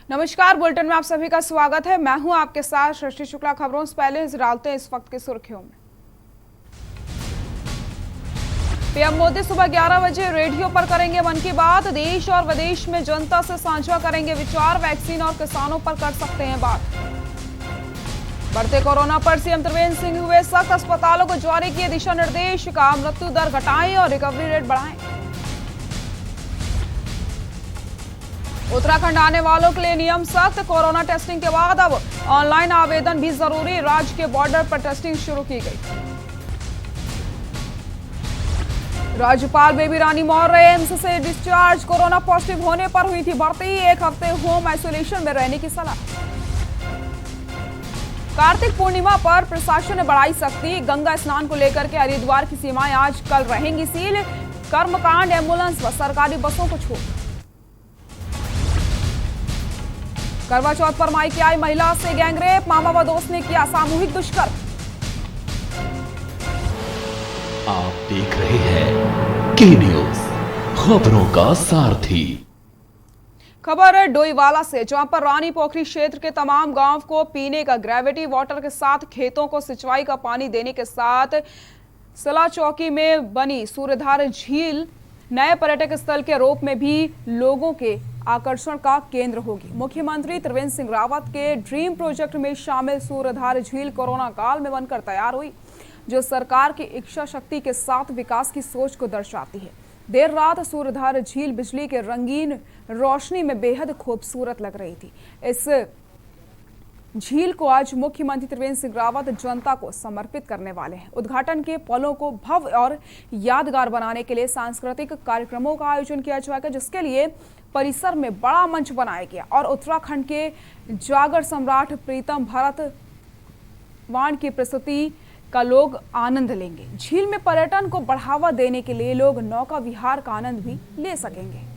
नमस्कार, बुलेटिन में आप सभी का स्वागत है। मैं हूं आपके साथ सृष्टि शुक्ला। खबरों से पहले डालते हैं इस वक्त की सुर्खियों में। पीएम मोदी सुबह 11 बजे रेडियो पर करेंगे मन की बात। देश और विदेश में जनता से साझा करेंगे विचार। वैक्सीन और किसानों पर कर सकते हैं बात। बढ़ते कोरोना पर सीएम त्रिवेंद्र सिंह हुए सख्त। अस्पतालों को जारी किए दिशा निर्देश का मृत्यु दर घटाएं और रिकवरी रेट बढ़ाएं। उत्तराखंड आने वालों के लिए नियम सख्त। कोरोना टेस्टिंग के बाद अब ऑनलाइन आवेदन भी जरूरी। राज्य के बॉर्डर पर टेस्टिंग शुरू की गई। राज्यपाल बेबी रानी मौर्य एम्स से डिस्चार्ज। कोरोना पॉजिटिव होने पर हुई थी भर्ती। 1 हफ्ते होम आइसोलेशन में रहने की सलाह। कार्तिक पूर्णिमा पर प्रशासन ने बढ़ाई सख्ती। गंगा स्नान को लेकर के हरिद्वार की सीमाएं आज कल रहेंगी सील। कर्मकांड, एम्बुलेंस व सरकारी बसों को छूट। करवा चौथ पर मायके आई महिला से गैंगरेप। मामा व दोस्त ने किया सामूहिक दुष्कर्म। आप देख रहे हैं के न्यूज, खबरों का सारथी। खबर है डोईवाला से, जहां पर रानी पोखरी क्षेत्र के तमाम गांव को पीने का ग्रेविटी वाटर के साथ खेतों को सिंचाई का पानी देने के साथ सिला चौकी में बनी सूर्यधार झील नए पर्यटक स्थल के रूप में भी लोगों के आकर्षण का केंद्र होगी। मुख्यमंत्री त्रिवेंद्र सिंह रावत के ड्रीम प्रोजेक्ट में शामिल सूर्यधार झील कोरोना काल में बनकर तैयार हुई, जो सरकार की इच्छा शक्ति के साथ विकास की सोच को दर्शाती है। देर रात सूर्यधार झील बिजली के रंगीन रोशनी में बेहद खूबसूरत लग रही थी। इस झील को आज मुख्यमंत्री त्रिवेंद्र सिंह रावत जनता को समर्पित करने वाले हैं। उद्घाटन के पलों को भव्य और यादगार बनाने के लिए सांस्कृतिक कार्यक्रमों का आयोजन किया जाएगा, जिसके लिए परिसर में बड़ा मंच बनाया गया और उत्तराखंड के जागर सम्राट प्रीतम भरत वाण की प्रस्तुति का लोग आनंद लेंगे। झील में पर्यटन को बढ़ावा देने के लिए लोग नौका विहार का आनंद भी ले सकेंगे।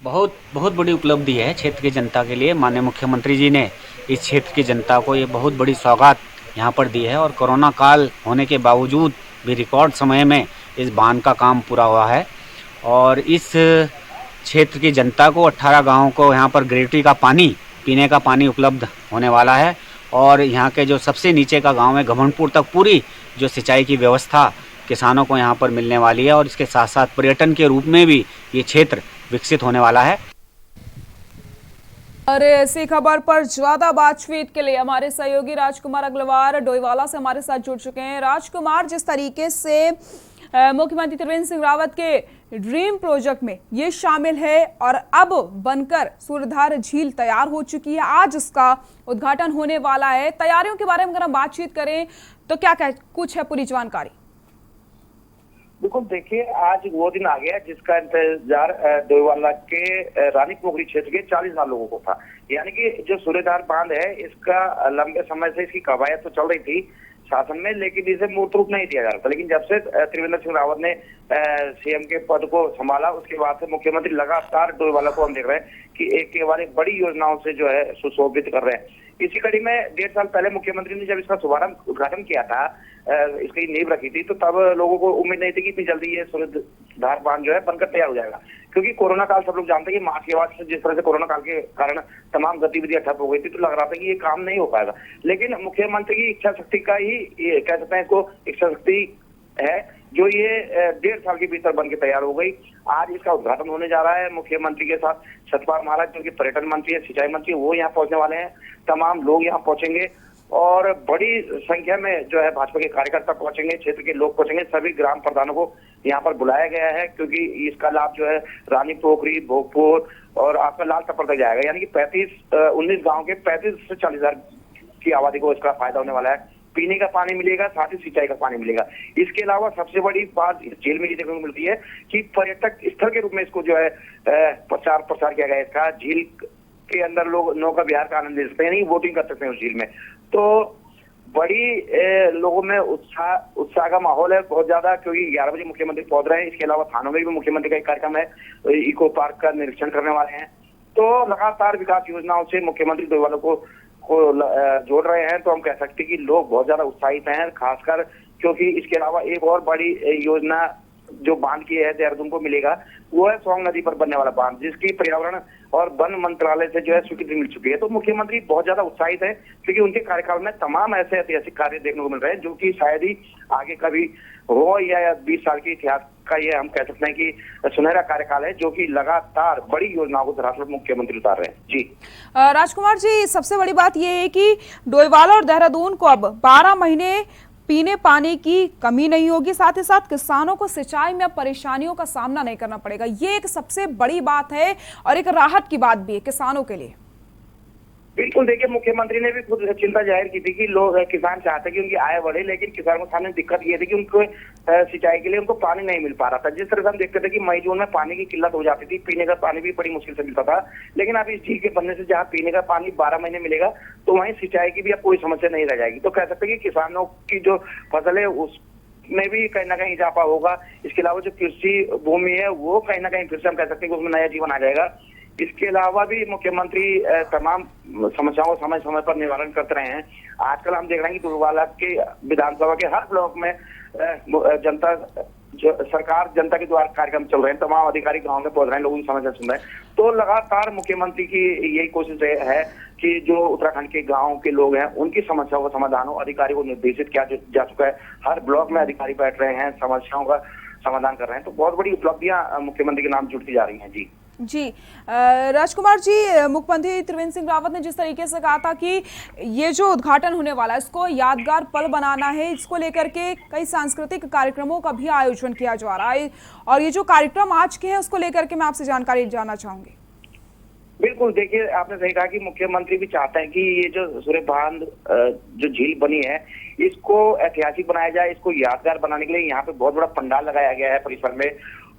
बहुत बहुत बड़ी उपलब्धि है क्षेत्र की जनता के लिए। माननीय मुख्यमंत्री जी ने इस क्षेत्र की जनता को ये बहुत बड़ी सौगात यहाँ पर दी है और कोरोना काल होने के बावजूद भी रिकॉर्ड समय में इस बांध का काम पूरा हुआ है और इस क्षेत्र की जनता को 18 गाँवों को यहाँ पर ग्रेविटी का पानी, पीने का पानी उपलब्ध होने वाला है। और यहाँ के जो सबसे नीचे का गाँव है घमंडपुर तक पूरी जो सिंचाई की व्यवस्था किसानों को यहाँ पर मिलने वाली है और इसके साथ साथ पर्यटन के रूप में भी ये क्षेत्र विकसित होने वाला है। और ऐसी खबर पर ज्यादा बातचीत के लिए हमारे सहयोगी राजकुमार अग्रवाल डोईवाला से हमारे साथ जुड़ चुके हैं। राजकुमार, जिस तरीके से मुख्यमंत्री त्रिवेंद्र सिंह रावत के ड्रीम प्रोजेक्ट में ये शामिल है और अब बनकर सूर्यधार झील तैयार हो चुकी है, आज इसका उद्घाटन होने वाला है। तैयारियों के बारे में अगर हम बातचीत करें तो क्या कुछ है पूरी जानकारी? बिल्कुल, देखिए आज वो दिन आ गया जिसका इंतजार डोईवाला के रानी पोखरी क्षेत्र के 40,000 लोगों को था। यानी कि जो सूर्यधार बांध है इसका लंबे समय से इसकी कवायद तो चल रही थी शासन में, लेकिन इसे मूर्त रूप नहीं दिया जा रहा था। लेकिन जब से त्रिवेंद्र सिंह रावत ने सीएम के पद को संभाला उसके बाद से मुख्यमंत्री लगातार डोईवाला को हम देख रहे हैं कि एक के बाद एक बड़ी योजनाओं से जो है सुशोभित कर रहे हैं। इसी कड़ी में 1.5 साल पहले मुख्यमंत्री ने जब इसका शुभारंभ उद्घाटन किया था, इसकी नींव रखी थी, तो तब लोगों को उम्मीद नहीं थी कि इतनी जल्दी ये सूर्यधार बांध जो है बनकर तैयार हो जाएगा। क्योंकि कोरोना काल सब लोग जानते हैं कि मार्च के बाद से जिस तरह से कोरोना काल के कारण तमाम गतिविधियां ठप हो गई थी, तो लग रहा था कि ये काम नहीं हो पाएगा। लेकिन मुख्यमंत्री की इच्छा शक्ति का ही ये कह सकते हैं इसको इच्छा शक्ति है जो ये 1.5 साल के भीतर बन के तैयार हो गई। आज इसका उद्घाटन होने जा रहा है। मुख्यमंत्री के साथ सतपाल महाराज जो कि पर्यटन मंत्री है, सिंचाई मंत्री, वो यहाँ पहुंचने वाले हैं। तमाम लोग यहाँ पहुंचेंगे और बड़ी संख्या में जो है भाजपा के कार्यकर्ता पहुंचेंगे, क्षेत्र के लोग पहुंचेंगे। सभी ग्राम प्रधानों को यहाँ पर बुलाया गया है क्योंकि इसका लाभ जो है रानी पोखरी, भोगपुर और आपका लाल टप्पर तक जाएगा। यानी कि 19 गाँव के 35 से 40,000 की आबादी को इसका फायदा होने वाला है। पीने का पानी मिलेगा, साथ ही सिंचाई का पानी मिलेगा। इसके अलावा सबसे बड़ी बात इस झील में ये देखने को मिलती है कि पर्यटक स्थल के रूप में इसको जो है प्रचार किया गया। इसका झील के अंदर लोग नौका विहार का आनंद ले सकते हैं, बोटिंग कर सकते हैं उस झील में। तो बड़ी लोगों में उत्साह का माहौल है बहुत ज्यादा, क्योंकि 11 बजे मुख्यमंत्री पहुंच रहे हैं। इसके अलावा थानों में भी मुख्यमंत्री का एक कार्यक्रम है, इको पार्क का निरीक्षण करने वाले हैं। तो लगातार विकास योजनाओं से मुख्यमंत्री डोईवाला को को जोड़ रहे हैं, तो हम कह सकते हैं कि लोग बहुत ज्यादा उत्साहित हैं, खासकर क्योंकि इसके अलावा एक और बड़ी योजना जो बांध की है देहरादून को मिलेगा, वो है सोंग नदी पर बनने वाला बांध, जिसकी पर्यावरण और वन मंत्रालय से जो है स्वीकृति मिल चुकी है। तो मुख्यमंत्री बहुत ज्यादा उत्साहित है, क्योंकि उनके कार्यकाल में तमाम ऐसे ऐतिहासिक कार्य देखने को मिल रहे हैं जो कि शायद ही आगे कभी हो, या 20 साल के इतिहास का ये हम कह सकते हैं कि सुनहरा कार्यकाल है, जो कि लगातार बड़ी योजनाओं को धरातल पर मुख्यमंत्री उतार रहे हैं। जी राजकुमार जी, सबसे बड़ी बात यह है कि डोईवाला और देहरादून को अब 12 महीने पीने पानी की कमी नहीं होगी, साथ ही साथ किसानों को सिंचाई में अब परेशानियों का सामना नहीं करना पड़ेगा। ये एक सबसे बड़ी बात है और एक राहत की बात भी है किसानों के लिए। बिल्कुल, देखिए मुख्यमंत्री ने भी खुद चिंता जाहिर की थी कि लोग किसान चाहते कि उनकी आय बढ़े, लेकिन किसानों को सामने दिक्कत ये थी कि उनको सिंचाई के लिए उनको पानी नहीं मिल पा रहा था। जिस तरह से हम देखते थे कि मई जून में पानी की किल्लत हो जाती थी, पीने का पानी भी बड़ी मुश्किल से मिलता था, लेकिन अब इस झील के बनने से जहाँ पीने का पानी 12 महीने मिलेगा, तो वहीं सिंचाई की भी अब कोई समस्या नहीं रह जाएगी। तो कह सकते हैं कि किसानों की जो फसल है उस में भी कहीं ना कहीं इजाफा होगा। इसके अलावा जो कृषि भूमि है वो कहीं ना कहीं फिर से हम कह सकते हैं कि उसमें नया जीवन आ जाएगा। इसके अलावा भी मुख्यमंत्री तमाम समस्याओं को समय समय पर निवारण करते रहे हैं। आजकल हम देख रहे हैं कि डोईवाला के विधानसभा के हर ब्लॉक में जनता सरकार जनता के द्वार कार्यक्रम चल रहे हैं, तमाम अधिकारी गांव में पहुंच रहे हैं, लोगों की समस्या सुन रहे हैं। तो लगातार मुख्यमंत्री की यही कोशिश है कि जो उत्तराखंड के गांव के लोग हैं उनकी समस्याओं का समाधान हो। अधिकारी को निर्देशित किया जा चुका है, हर ब्लॉक में अधिकारी बैठ रहे हैं, समस्याओं का समाधान कर रहे हैं। तो बहुत बड़ी उपलब्धियां मुख्यमंत्री के नाम जुड़ती जा रही हैं। जी राजकुमार जी, मुख्यमंत्री त्रिवेंद्र सिंह रावत ने जिस तरीके से कहा था कि ये जो उद्घाटन होने वाला है इसको यादगार पल बनाना है, इसको लेकर के कई सांस्कृतिक कार्यक्रमों का भी आयोजन किया जा रहा है, और ये जो कार्यक्रम आज के हैं उसको लेकर के मैं आपसे जानकारी जानना चाहूंगी। बिल्कुल, देखिए आपने सही कहा कि मुख्यमंत्री भी चाहते हैं कि ये जो सूर्य बांध जो झील बनी है इसको ऐतिहासिक बनाया जाए, इसको यादगार बनाने के लिए यहाँ पे बहुत बड़ा पंडाल लगाया गया है परिसर में।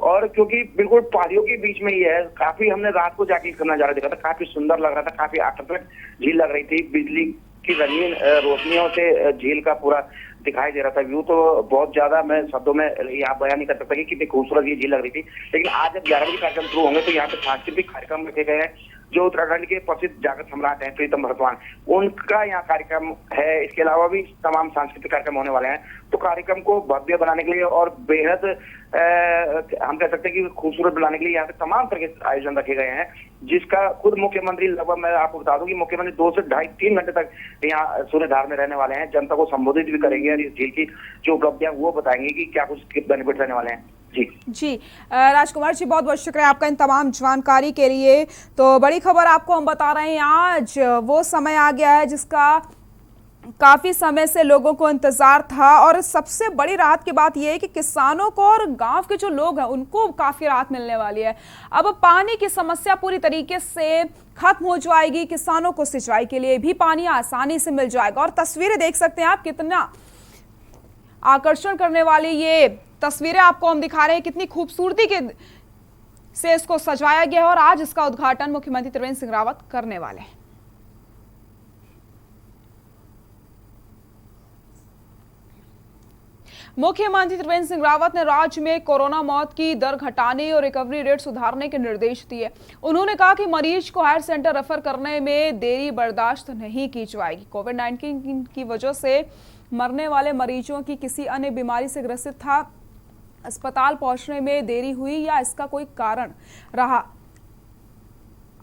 और क्योंकि बिल्कुल पहाड़ियों के बीच में ही है, काफी हमने रात को जाके इसका नजारा देखा था, काफी सुंदर लग रहा था, काफी आकर्षक झील लग रही थी, बिजली की रंगीन रोशनियों से झील का पूरा दिखाई दे रहा था। व्यू तो बहुत ज्यादा मैं शब्दों में यहाँ बयान नहीं कर सकता कि कितनी खूबसूरत ये झील लग रही थी। लेकिन आज जब 11 बजे कार्यक्रम शुरू होंगे तो यहाँ पे सांस्कृतिक कार्यक्रम रखे गए हैं। जो उत्तराखंड के प्रसिद्ध जागृत सम्राट हैं प्रीतम भरतवान, उनका यहाँ कार्यक्रम है। इसके अलावा भी तमाम सांस्कृतिक कार्यक्रम होने वाले हैं। तो कार्यक्रम को भव्य बनाने के लिए और बेहद हम कह सकते हैं कि खूबसूरत बनाने के लिए यहाँ पे तमाम तरह के आयोजन रखे गए हैं, जिसका खुद मुख्यमंत्री लगभग मैं आपको बता दूं कि मुख्यमंत्री 2 से 2.5-3 घंटे तक यहाँ सूर्यधार में रहने वाले हैं, जनता को संबोधित भी करेंगे और इस झील की जो उपलब्धियां वो बताएंगे कि क्या कुछ बेनिफिट रहने वाले हैं। जी राजकुमार जी, बहुत बहुत शुक्रिया आपका इन तमाम जानकारी के लिए। तो बड़ी खबर आपको हम बता रहे हैं, आज वो समय आ गया है जिसका काफी समय से लोगों को इंतजार था, और सबसे बड़ी राहत की बात यह है कि किसानों को और गांव के जो लोग हैं उनको काफी राहत मिलने वाली है। अब पानी की समस्या पूरी तरीके से खत्म हो जाएगी, किसानों को सिंचाई के लिए भी पानी आसानी से मिल जाएगा। और तस्वीरें देख सकते हैं आप, कितना आकर्षण करने वाली ये तस्वीरें आपको हम दिखा रहे हैं, कितनी खूबसूरती के से इसको सजाया गया है, और आज इसका उद्घाटन मुख्यमंत्री त्रिवेंद्र सिंह रावत करने वाले हैं। मुख्यमंत्री त्रिवेंद्र सिंह रावत ने राज्य में कोरोना मौत की दर घटाने और रिकवरी रेट सुधारने के निर्देश दिए। उन्होंने कहा कि मरीज को हायर सेंटर रेफर करने में देरी बर्दाश्त नहीं की जाएगी। कोविड-19 की वजह से मरने वाले मरीजों की किसी अन्य बीमारी से ग्रसित था, अस्पताल पहुंचने में देरी हुई या इसका कोई कारण रहा,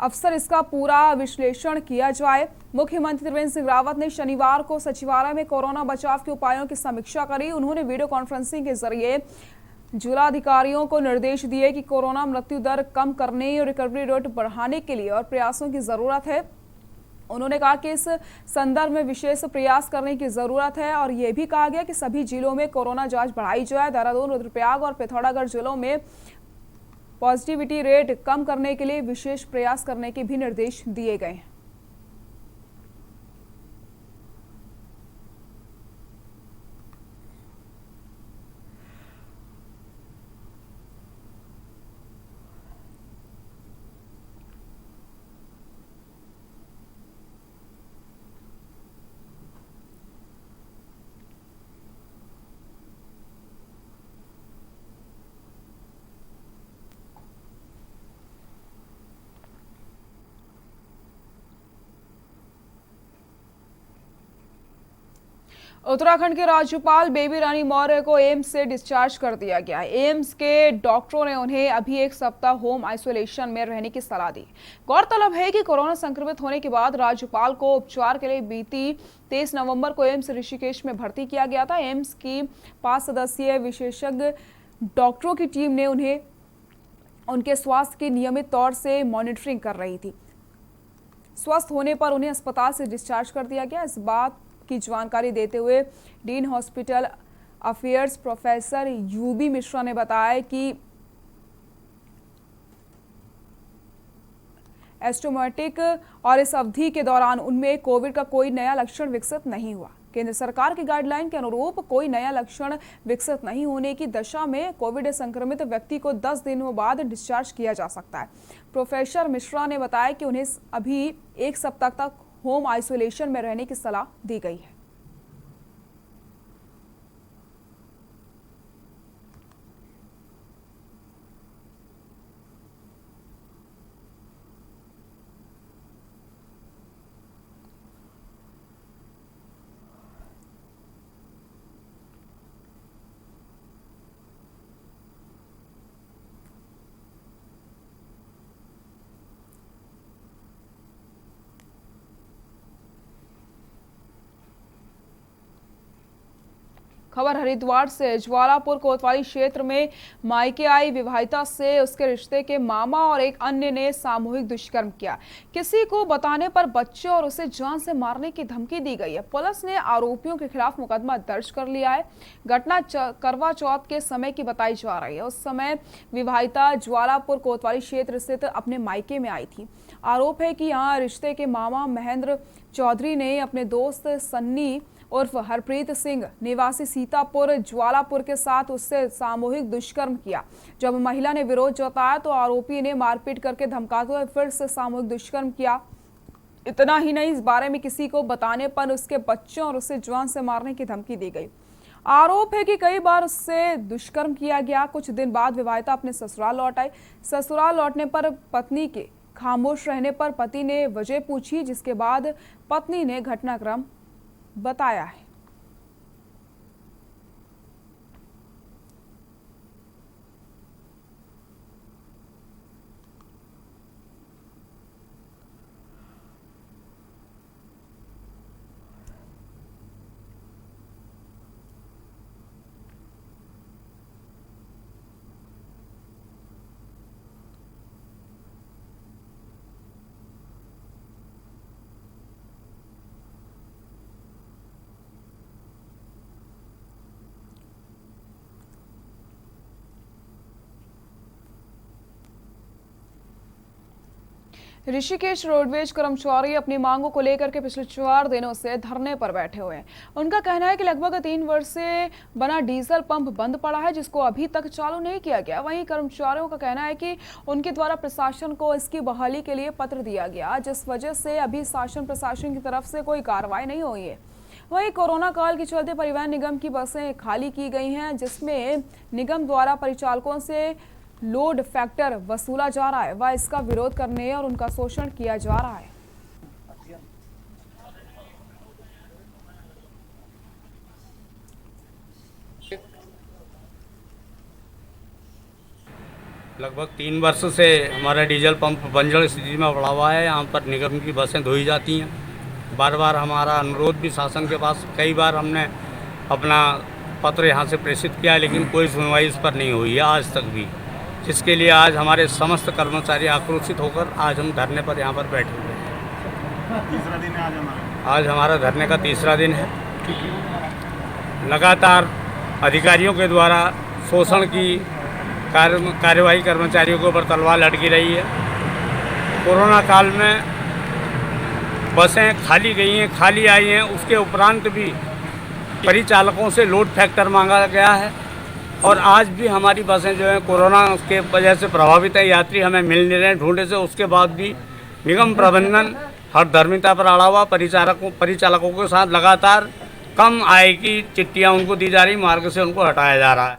अफसर इसका पूरा विश्लेषण किया जाए। मुख्यमंत्री त्रिवेंद्र सिंह रावत ने शनिवार को सचिवालय में कोरोना बचाव के उपायों की समीक्षा करी। उन्होंने वीडियो कॉन्फ्रेंसिंग के जरिए जिलाधिकारियों को निर्देश दिए कि कोरोना मृत्यु दर कम करने और रिकवरी रेट बढ़ाने के लिए और प्रयासों की जरूरत है। उन्होंने कहा कि इस संदर्भ में विशेष प्रयास करने की जरूरत है, और यह भी कहा गया कि सभी जिलों में कोरोना जांच बढ़ाई जाए। देहरादून, रुद्रप्रयाग और पिथौरागढ़ जिलों में पॉजिटिविटी रेट कम करने के लिए विशेष प्रयास करने के भी निर्देश दिए गए हैं। उत्तराखंड के राज्यपाल बेबी रानी मौर्य को एम्स से डिस्चार्ज कर दिया गया है। एम्स के डॉक्टरों ने उन्हें अभी 1 सप्ताह होम आइसोलेशन में रहने की सलाह दी। गौरतलब है कि कोरोना संक्रमित होने के बाद राज्यपाल को उपचार के लिए बीती 23 नवंबर को एम्स ऋषिकेश में भर्ती किया गया था। एम्स की 5 सदस्यीय विशेषज्ञ डॉक्टरों की टीम ने उन्हें उनके स्वास्थ्य की नियमित तौर से मॉनिटरिंग कर रही थी। स्वस्थ होने पर उन्हें अस्पताल से डिस्चार्ज कर दिया गया। इस बात की जानकारी देते हुए dean hospital affairs professor UB Mishra ने बताया कि एस्टोमेटिक और इस अवधि के दौरान उनमें कोविड का कोई नया लक्षण विकसित नहीं हुआ। केंद्र सरकार की गाइडलाइन के अनुरूप कोई नया लक्षण विकसित नहीं होने की दशा में कोविड संक्रमित व्यक्ति को 10 दिनों बाद डिस्चार्ज किया जा सकता है। प्रोफेसर मिश्रा ने बताया कि उन्हें अभी 1 सप्ताह तक होम आइसोलेशन में रहने की सलाह दी गई है। खबर हरिद्वार से। ज्वालापुर कोतवाली क्षेत्र में मायके आई विवाहिता से उसके रिश्ते के मामा और एक अन्य ने सामूहिक दुष्कर्म किया। किसी को बताने पर बच्चे और उसे जान से मारने की धमकी दी गई है। पुलिस ने आरोपियों के खिलाफ मुकदमा दर्ज कर लिया है। घटना करवा चौथ के समय की बताई जा रही है। उस समय विवाहिता ज्वालापुर कोतवाली क्षेत्र स्थित अपने मायके में आई थी। आरोप है कि यहाँ रिश्ते के मामा महेंद्र चौधरी ने अपने दोस्त सन्नी उर्फ हरप्रीत सिंह निवासी सीतापुर ज्वालापुर के साथ उससे सामूहिक दुष्कर्म किया। जब महिला ने विरोध जताया तो आरोपी ने मारपीट करके धमकाते हुए फिर से सामूहिक दुष्कर्म किया। इतना ही नहीं, इस बारे में किसी को बताने पर उसके बच्चों और उसे जान से मारने की धमकी दी गई। आरोप है कि कई बार उससे दुष्कर्म किया गया। कुछ दिन बाद विवाहिता अपने ससुराल लौट आई। ससुराल लौटने पर पत्नी के खामोश रहने पर पति ने वजह पूछी, जिसके बाद पत्नी ने घटनाक्रम बताया है। ऋषिकेश रोडवेज कर्मचारी अपनी मांगों को लेकर के पिछले 4 दिनों से धरने पर बैठे हुए हैं। उनका कहना है कि लगभग 3 वर्ष से बना डीजल पंप बंद पड़ा है, जिसको अभी तक चालू नहीं किया गया। वहीं कर्मचारियों का कहना है कि उनके द्वारा प्रशासन को इसकी बहाली के लिए पत्र दिया गया, जिस वजह से अभी शासन प्रशासन की तरफ से कोई कार्रवाई नहीं हुई है। वहीं कोरोना काल के चलते परिवहन निगम की बसें खाली की गई हैं, जिसमें निगम द्वारा परिचालकों से लोड फैक्टर वसूला जा रहा है व इसका विरोध करने और उनका शोषण किया जा रहा है। लगभग 3 वर्ष से हमारा डीजल पंप बंजर स्थिति में पड़ा हुआ है। यहाँ पर निगम की बसें धोई जाती हैं। बार बार हमारा अनुरोध भी शासन के पास, कई बार हमने अपना पत्र यहाँ से प्रेषित किया, लेकिन कोई सुनवाई इस पर नहीं हुई है आज तक भी, जिसके लिए आज हमारे समस्त कर्मचारी आक्रोशित होकर आज हम धरने पर यहाँ पर बैठे हुए हैं। तीसरा दिन है आज हमारा धरने का तीसरा दिन है। लगातार अधिकारियों के द्वारा शोषण की कार्यवाही कर्मचारियों के ऊपर तलवार लटकी रही है। कोरोना काल में बसें खाली गई हैं, खाली आई हैं, उसके उपरांत भी परिचालकों से लोड फैक्टर मांगा गया है और आज भी हमारी बसें जो हैं कोरोना के वजह से प्रभावित है। यात्री हमें मिल नहीं रहे ढूंढे से, उसके बाद भी निगम प्रबंधन हर धर्मिता पर अड़ा हुआ परिचालकों के साथ लगातार कम आय की चिट्ठियाँ उनको दी जा रही, मार्ग से उनको हटाया जा रहा है।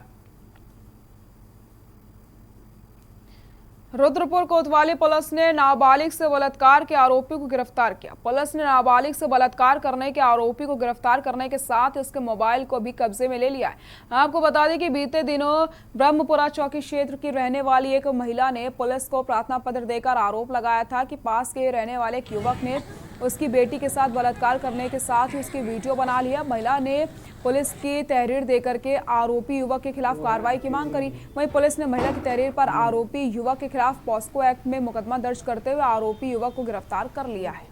रुद्रपुर कोतवाली पुलिस ने नाबालिग से बलात्कार के आरोपी को गिरफ्तार किया। पुलिस ने नाबालिग से बलात्कार करने के आरोपी को गिरफ्तार करने के साथ उसके मोबाइल को भी कब्जे में ले लिया है। आपको बता दें कि बीते दिनों ब्रह्मपुरा चौकी क्षेत्र की रहने वाली एक महिला ने पुलिस को प्रार्थना पत्र देकर आरोप लगाया था कि पास के रहने वाले एक युवक ने उसकी बेटी के साथ बलात्कार करने के साथ ही उसकी वीडियो बना लिया। महिला ने पुलिस की तहरीर देकर के आरोपी युवक के खिलाफ कार्रवाई की मांग करी। वहीं पुलिस ने महिला की तहरीर पर आरोपी युवक के खिलाफ पॉस्को एक्ट में मुकदमा दर्ज करते हुए आरोपी युवक को गिरफ्तार कर लिया है।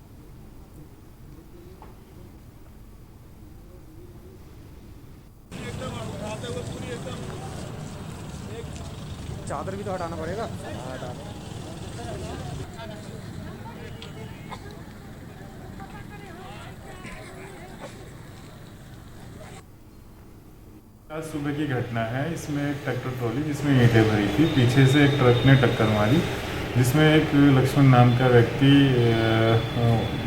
चादर भी तो हटाना पड़ेगा। आज सुबह की घटना है। इसमें एक ट्रैक्टर ट्रॉली जिसमें ईंटें भरी थी, पीछे से एक ट्रक ने टक्कर मारी, जिसमें एक लक्ष्मण नाम का व्यक्ति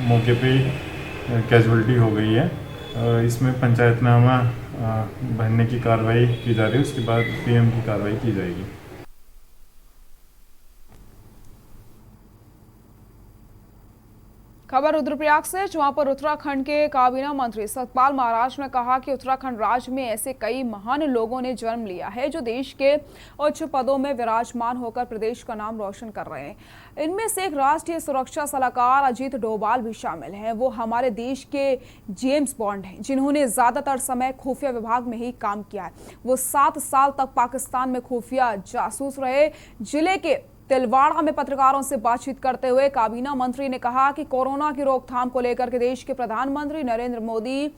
मौके पे कैजुअलिटी हो गई है। इसमें पंचायतनामा भरने की कार्रवाई की जा रही है, उसके बाद पीएम की कार्रवाई की जाएगी। खबर रुद्रप्रयाग से, जहां पर उत्तराखंड के काबीना मंत्री सतपाल महाराज ने कहा कि उत्तराखंड राज्य में ऐसे कई महान लोगों ने जन्म लिया है जो देश के उच्च पदों में विराजमान होकर प्रदेश का नाम रोशन कर रहे हैं। इनमें से एक राष्ट्रीय सुरक्षा सलाहकार अजीत डोभाल भी शामिल हैं। वो हमारे देश के जेम्स बॉन्ड हैं, जिन्होंने ज्यादातर समय खुफिया विभाग में ही काम किया है। वो 7 साल तक पाकिस्तान में खुफिया जासूस रहे। जिले के तिलवाड़ा में पत्रकारों से बातचीत करते हुए काबीना मंत्री ने कहा कि कोरोना की रोकथाम को लेकर के देश के प्रधानमंत्री नरेंद्र मोदी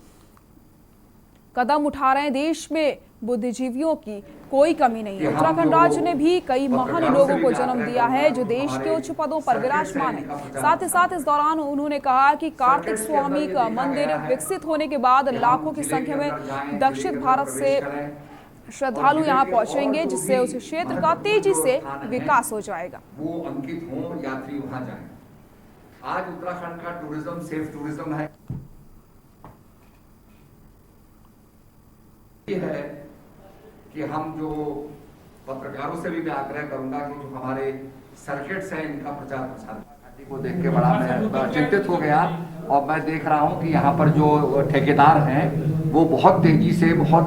कदम उठा रहे हैं। देश में बुद्धिजीवियों की कोई कमी नहीं है। उत्तराखंड राज्य ने भी कई महान लोगों को जन्म दिया है जो देश के उच्च पदों पर विराजमान है। साथ ही साथ इस दौरान उन्होंने कहा कि कार्तिक स्वामी का मंदिर विकसित होने के बाद लाखों की संख्या में दक्षिण भारत से श्रद्धालु यहां पहुंचेंगे, जिससे उस क्षेत्र का तेजी से विकास हो जाएगा। वो अंकित हों, यात्री वहां जाएं। आज उत्तराखंड का टूरिज्म सेफ टूरिज्म है। ये है कि हम जो पत्रकारों से भी मैं आग्रह करूंगा कि जो हमारे सर्किट्स हैं इनका प्रचार प्रसार को देख के बड़ा चिंतित हो गया। और मैं देख रहा हूं कि यहाँ पर जो ठेकेदार हैं वो बहुत तेजी से, बहुत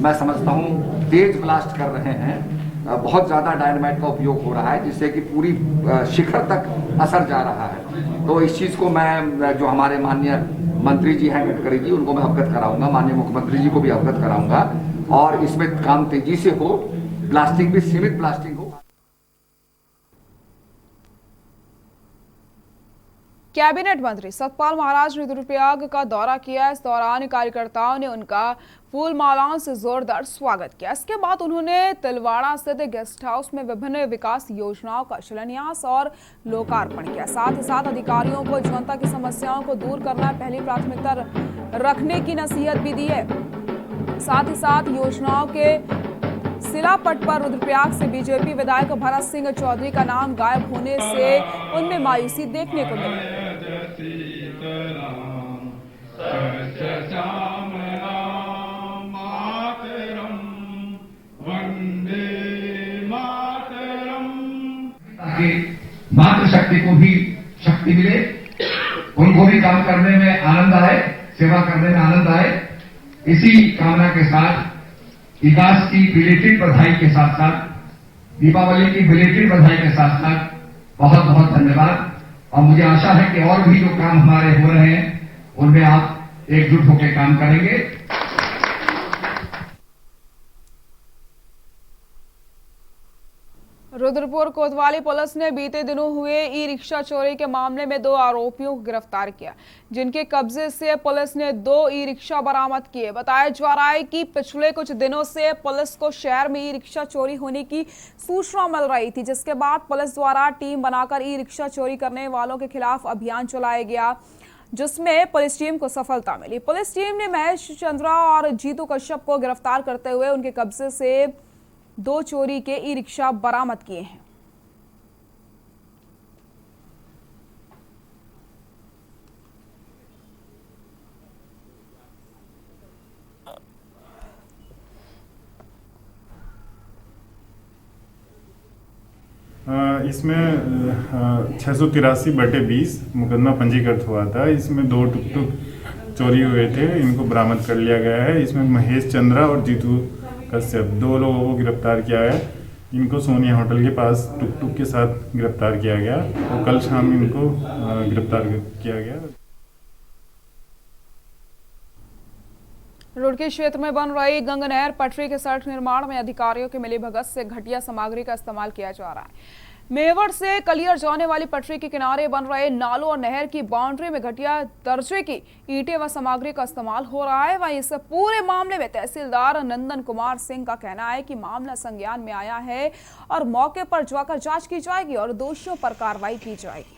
मैं समझता हूँ तेज ब्लास्ट कर रहे हैं। बहुत ज़्यादा डायनामाइट का उपयोग हो रहा है, जिससे कि पूरी शिखर तक असर जा रहा है। तो इस चीज़ को मैं, जो हमारे माननीय मंत्री जी हैं गडकरी जी, उनको मैं अवगत कराऊंगा, माननीय मुख्यमंत्री जी को भी अवगत कराऊंगा, और इसमें काम तेजी से हो, ब्लास्टिंग भी सीमित ब्लास्टिंग हो। कैबिनेट मंत्री सतपाल महाराज ने रुद्रप्रयाग का दौरा किया। इस दौरान कार्यकर्ताओं ने उनका फूल मालाओं से जोरदार स्वागत किया। इसके बाद उन्होंने तिलवाड़ा स्थित गेस्ट हाउस में विभिन्न विकास योजनाओं का शिलान्यास और लोकार्पण किया। साथ ही साथ अधिकारियों को जनता की समस्याओं को दूर करना पहली प्राथमिकता रखने की नसीहत भी दी है। साथ ही साथ योजनाओं के शिलापट पर रुद्रप्रयाग से बीजेपी विधायक भरत सिंह चौधरी का नाम गायब होने से उनमें मायूसी देखने को मिली। मातृशक्ति को भी शक्ति मिले, उनको भी काम करने में आनंद आए, सेवा करने में आनंद आए। इसी कामना के साथ विकास की बिलेटेड बधाई के साथ साथ, दीपावली की बिलेटेड बधाई के साथ साथ बहुत बहुत धन्यवाद। और मुझे आशा है कि और भी जो काम हमारे हो रहे हैं उनमें आप एकजुट होकर काम करेंगे। रुद्रपुर कोतवाली पुलिस ने बीते दिनों हुए ई रिक्शा चोरी के मामले में 2 आरोपियों को गिरफ्तार किया, जिनके कब्जे से पुलिस ने 2 ई रिक्शा बरामद किए। बताया जा रहा है कि पिछले कुछ दिनों से पुलिस को शहर में ई रिक्शा चोरी होने की सूचना मिल रही थी, जिसके बाद पुलिस द्वारा टीम बनाकर ई रिक्शा चोरी करने वालों के खिलाफ अभियान चलाया गया, जिसमें पुलिस टीम को सफलता मिली। पुलिस टीम ने महेश चंद्रा और जीतू कश्यप को गिरफ्तार करते हुए उनके कब्जे से 2 चोरी के ई रिक्शा बरामद किए हैं। इसमें 683/20 मुकदमा पंजीकृत हुआ था। इसमें 2 टुकटुक चोरी हुए थे, इनको बरामद कर लिया गया है। इसमें महेश चंद्रा और जीतू कश्यप 2 लोगों को गिरफ्तार किया है। इनको सोनिया होटल के पास टुकटुक के साथ गिरफ्तार किया गया और कल शाम इनको गिरफ्तार किया गया। रुड़की क्षेत्र में बन रही गंगनहर पटरी के सड़क निर्माण में अधिकारियों की मिलीभगत से घटिया सामग्री का इस्तेमाल किया जा रहा है। मेवड़ से कलियर जाने वाली पटरी के किनारे बन रहे नालों और नहर की बाउंड्री में घटिया दर्जे की ईंटें व सामग्री का इस्तेमाल हो रहा है। वहीं इस पूरे मामले में तहसीलदार नंदन कुमार सिंह का कहना है कि मामला संज्ञान में आया है और मौके पर जाकर जांच की जाएगी और दोषियों पर कार्रवाई की जाएगी।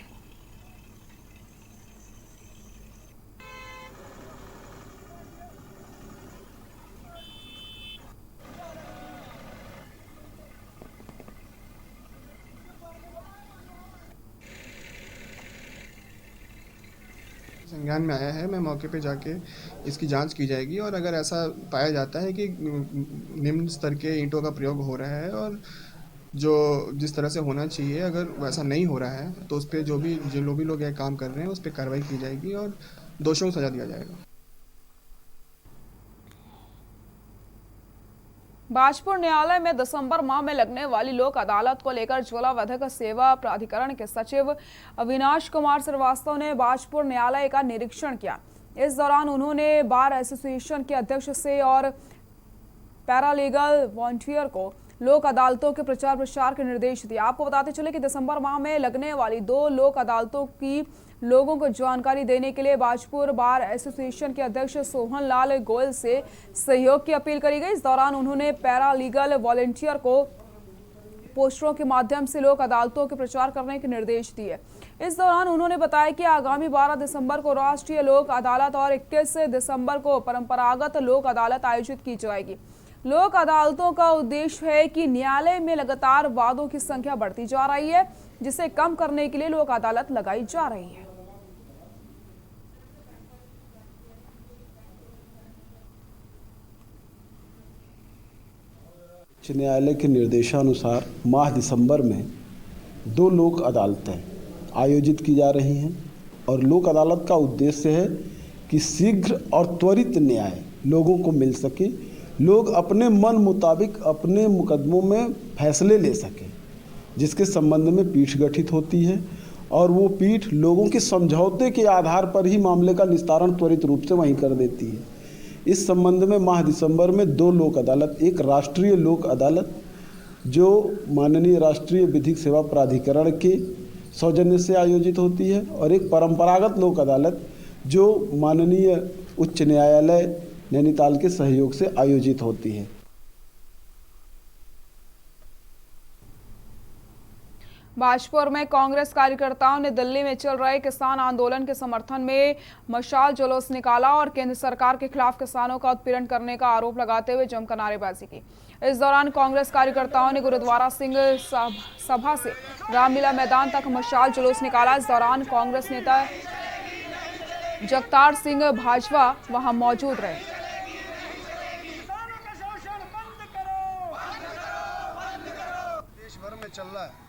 संज्ञान में आया है, मैं मौके पे जाके इसकी जांच की जाएगी और अगर ऐसा पाया जाता है कि निम्न स्तर के ईंटों का प्रयोग हो रहा है और जो जिस तरह से होना चाहिए अगर वैसा नहीं हो रहा है तो उस पर जो भी लोग ये काम कर रहे हैं उस पर कार्रवाई की जाएगी और दोषियों को सजा दिया जाएगा। बाजपुर न्यायालय में दिसंबर माह में लगने वाली लोक अदालत को लेकर जिला विधिक सेवा प्राधिकरण के सचिव अविनाश कुमार श्रीवास्तव ने बाजपुर न्यायालय का निरीक्षण किया। इस दौरान उन्होंने बार एसोसिएशन के अध्यक्ष से और पैरालीगल वॉलंटियर को लोक अदालतों के प्रचार प्रसार के निर्देश दिए। आपको बताते चले कि दिसंबर माह में लगने वाली 2 लोक अदालतों की लोगों को जानकारी देने के लिए बाजपुर बार एसोसिएशन के अध्यक्ष सोहन लाल गोयल से सहयोग की अपील करी गई। इस दौरान उन्होंने पैरालीगल वॉलंटियर को पोस्टरों के माध्यम से लोक अदालतों के प्रचार करने के निर्देश दिए। इस दौरान उन्होंने बताया कि आगामी 12 दिसंबर को राष्ट्रीय लोक अदालत और 21 दिसंबर को परंपरागत लोक अदालत आयोजित की जाएगी। लोक अदालतों का उद्देश्य है कि न्यायालय में लगातार वादों की संख्या बढ़ती जा रही है, जिसे कम करने के लिए लोक अदालत लगाई जा रही है। उच्च न्यायालय के निर्देशानुसार माह दिसंबर में 2 लोक अदालतें आयोजित की जा रही हैं और लोक अदालत का उद्देश्य है कि शीघ्र और त्वरित न्याय लोगों को मिल सके, लोग अपने मन मुताबिक अपने मुकदमों में फैसले ले सकें, जिसके संबंध में पीठ गठित होती है और वो पीठ लोगों के समझौते के आधार पर ही मामले का निस्तारण त्वरित रूप से वहीं कर देती है। इस संबंध में माह दिसंबर में 2 लोक अदालत, एक राष्ट्रीय लोक अदालत जो माननीय राष्ट्रीय विधिक सेवा प्राधिकरण के सौजन्य से आयोजित होती है और एक परंपरागत लोक अदालत जो माननीय उच्च न्यायालय नैनीताल के सहयोग से आयोजित होती है। बाजपुर में कांग्रेस कार्यकर्ताओं ने दिल्ली में चल रहे किसान आंदोलन के समर्थन में मशाल जुलूस निकाला और केंद्र सरकार के खिलाफ किसानों का उत्पीड़न करने का आरोप लगाते हुए जमकर नारेबाजी की। इस दौरान कांग्रेस कार्यकर्ताओं ने गुरुद्वारा सिंह सभा से रामलीला मैदान तक मशाल जुलूस निकाला। इस दौरान कांग्रेस नेता जगतार सिंह भाजपा वहां मौजूद रहे। देश भर में चल रहा है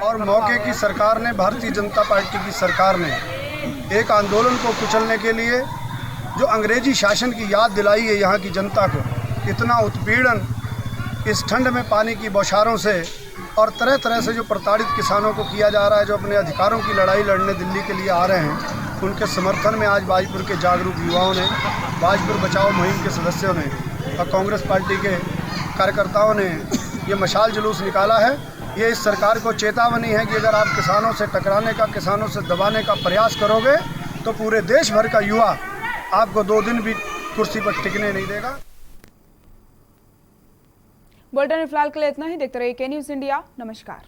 और मौके की सरकार ने, भारतीय जनता पार्टी की सरकार ने एक आंदोलन को कुचलने के लिए जो अंग्रेजी शासन की याद दिलाई है यहाँ की जनता को, इतना उत्पीड़न इस ठंड में पानी की बौछारों से और तरह तरह से जो प्रताड़ित किसानों को किया जा रहा है, जो अपने अधिकारों की लड़ाई लड़ने दिल्ली के लिए आ रहे हैं, उनके समर्थन में आज बाजपुर के जागरूक युवाओं ने, बाजपुर बचाओ मुहिम के सदस्यों ने और कांग्रेस पार्टी के कार्यकर्ताओं ने ये मशाल जुलूस निकाला है। ये इस सरकार को चेतावनी है कि अगर आप किसानों से टकराने का, किसानों से दबाने का प्रयास करोगे तो पूरे देश भर का युवा आपको 2 दिन भी कुर्सी पर टिकने नहीं देगा। बुलेटिन फिलहाल के लिए इतना ही। देखते रहिए के न्यूज़ इंडिया। नमस्कार।